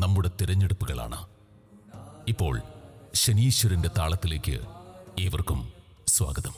നമ്മുടെ തിരഞ്ഞെടുപ്പുകളാണ്. ഇപ്പോൾ ശനീശ്വരന്റെ താളത്തിലേക്ക് ഏവർക്കും സ്വാഗതം.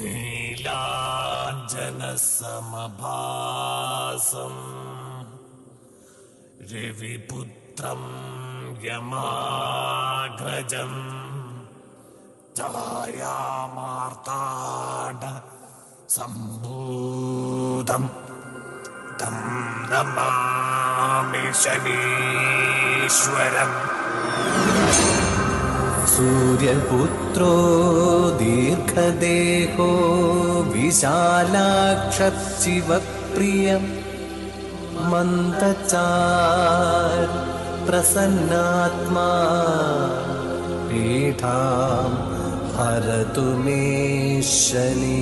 നീലാഞ്ജനസമഭാസം രവിപുത്രം യമാഗ്രജം ഛായാമാർത്താണ്ഡ സംഭൂതം തം നമാമി ശനീശ്വരം. സൂര്യപുത്രോ ദീർഘദേഹോ വിശാലാക്ഷശിവപ്രിയം മന്ദചാർ പ്രസന്നാത്മാ പീഠാം ഹരതു മേ ശനി.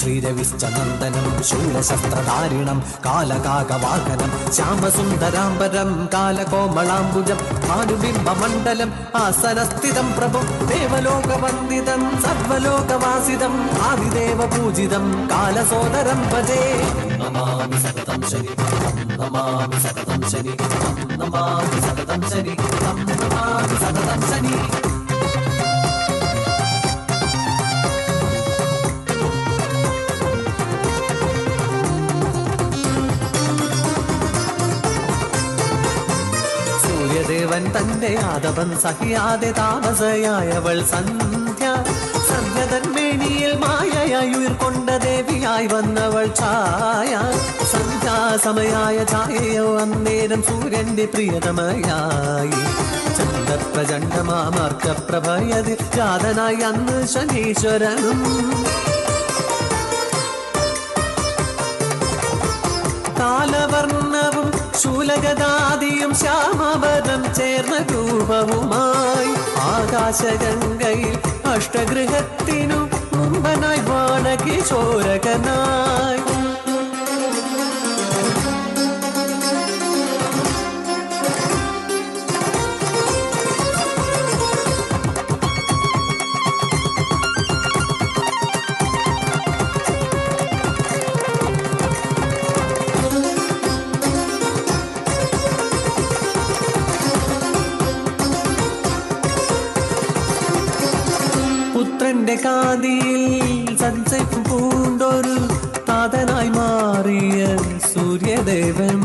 ശ്രീരവിശ്ചനന്ദനം ശൂലശസ്ത്രധാരിണം കാലകാകവാഹനം ശ്യാമസുന്ദരാംബരം കാലകോമളാംബുജം ഭാനുബിംബമണ്ഡലം ആസനസ്ഥിതം പ്രഭും ദേവലോകവന്ദിതം സർവലോകവാസിതം ആദിദേവപൂജിതം കാലസോദരം ഭജേ. നമാമി സതതം ശനി, നമാമി സതതം ശനി, നമാമി സതതം ശനി, നമാമി സതതം ശനി. ദേവൻ തന്റെ ആദവൻ സഹിയാതെ താമസയായവൾ സന്ധ്യ. സന്ധ്യതന്മേനിയിൽ മായയായി ഉയർക്കൊണ്ട ദേവിയായി വന്നവൾ ഛായ. സന്ധ്യാസമയായ ഛായയോ അന്നേരം സൂര്യന്റെ പ്രിയതമയായി. ചന്ദ്രപ്രചണ്ഡമാർക്കപ്രഭയതിൽ ജാതനായി അന്ന് ശനീശ്വരനും. കാലവർണ്ണവും ശൂലഗദാദിയും ശ്യാമവദം ചേർന്ന രൂപവുമായി ആകാശഗംഗയിൽ അഷ്ടഗൃഹത്തിനു മുമ്പനായി വാണകിശോരകനായി. പുത്രന്റെ കാതിയിൽ സഞ്ചയം പൂണ്ടൊരു താതനായി മാറിയ സൂര്യദേവൻ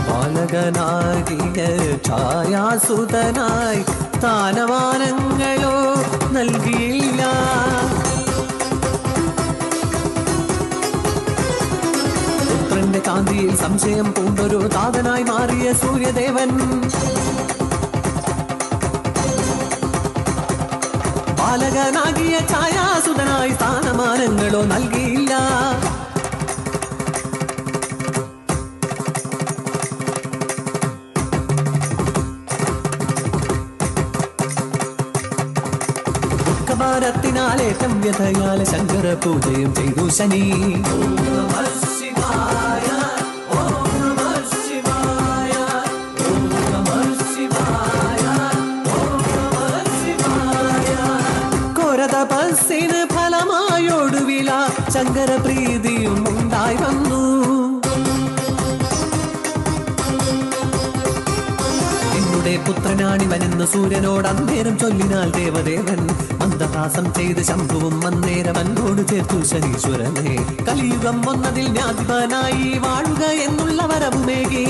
ബാലകനാകിയ ഛായാസുതനായി സ്ഥാനമാനങ്ങളോ നൽകിയില്ല. പുത്രന്റെ കാന്തിയിൽ സംശയം പൂണ്ടൊരു താതനായി മാറിയ സൂര്യദേവൻ ബാലകനാകിയ ഛായാസുതനായി സ്ഥാനമാനങ്ങളോ നൽകിയില്ല. ഘോരത്തിനാലേറ്റം വ്യഥയാൽ ശങ്കര പൂജയും ചെയ്തു ശനി. ഓം നമഃ ശിവായ, ഓം നമഃ ശിവായ, ഓം നമഃ ശിവായ, ഓം നമഃ ശിവായ. ഘോരതപസ്സിന് ഫലമായൊടുവില ശങ്കര പ്രീതിയും ഉണ്ടായി വന്നു. പുത്രനാണിവനെന്ന് സൂര്യനോട് അന്നേരം ചൊല്ലിനാൽ ദേവദേവൻ മന്ദഹാസം ചെയ്ത് ശംഭുവും അന്നേരം എന്നോട് ചേർത്തു ശനീശ്വരനെ. കലിയുഗം വന്നതിൽ ജ്ഞാതിപനായി വാഴുക എന്നുള്ള വരവുമേകി.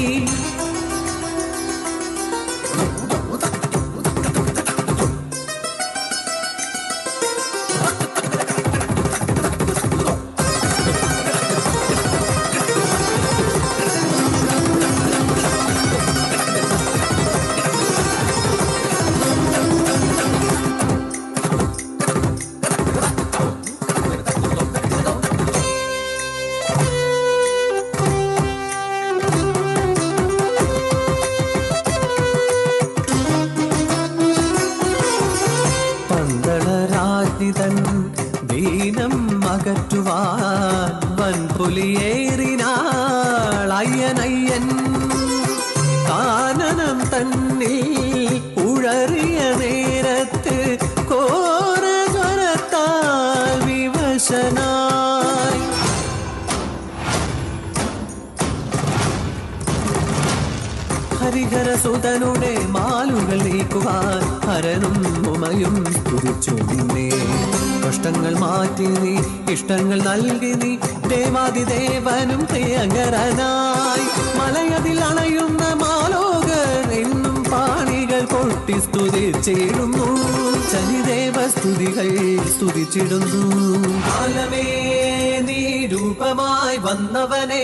ദീനം അകറ്റുവാൻ വൻപുലിയേറിനാൾ അയ്യനയ്യൻ. കാനനം തന്നിൽ ഉഴറിയ നേരത്ത് ഘോരജ്വരത്താൽ വിവശനായി ഹരിഹരസുതനുടെ മാലുകൾ നീക്കുവാൻ ഹരനും ഉമയും തുതിച്ചു നിന്നേ. കഷ്ടങ്ങൾ മാറ്റി നീ ഇഷ്ടങ്ങൾ നൽകി നീ ദേവാദിദേവനും പ്രിയങ്കരനായി. മലയതിൽ അണയുന്ന മാലോകർ എന്നും പാണികൾ കൊട്ടി സ്തുതിച്ചിടുന്നു. ശനിദേവ സ്തുതികൾ സ്തുതിച്ചിടുന്നു. കാലമേ നീ രൂപമായി വന്നവനെ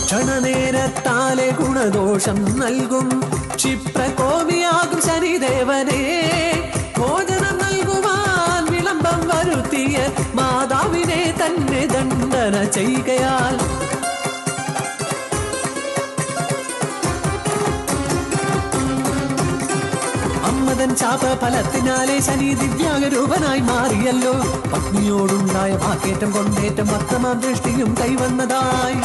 ക്ഷണനേരത്താലെ ഗുണദോഷം നൽകും ക്ഷിപ്രകോപിയാകും ശനിദേവനെ. ഭോജനം നൽകുവാൻ വിളംബം വരുത്തിയ മാതാവിനെ തന്നെ ദണ്ഡന ചെയ്യുകയാൽ അമ്മതൻ ശാപ ഫലത്തിനാലെ ശനി ദിവ്യാഗരൂപനായി മാറിയല്ലോ. പത്നിയോടുണ്ടായ വാക്കേറ്റം കൊണ്ടേറ്റം വക്രമാം ദൃഷ്ടിയും കൈവന്നതായി.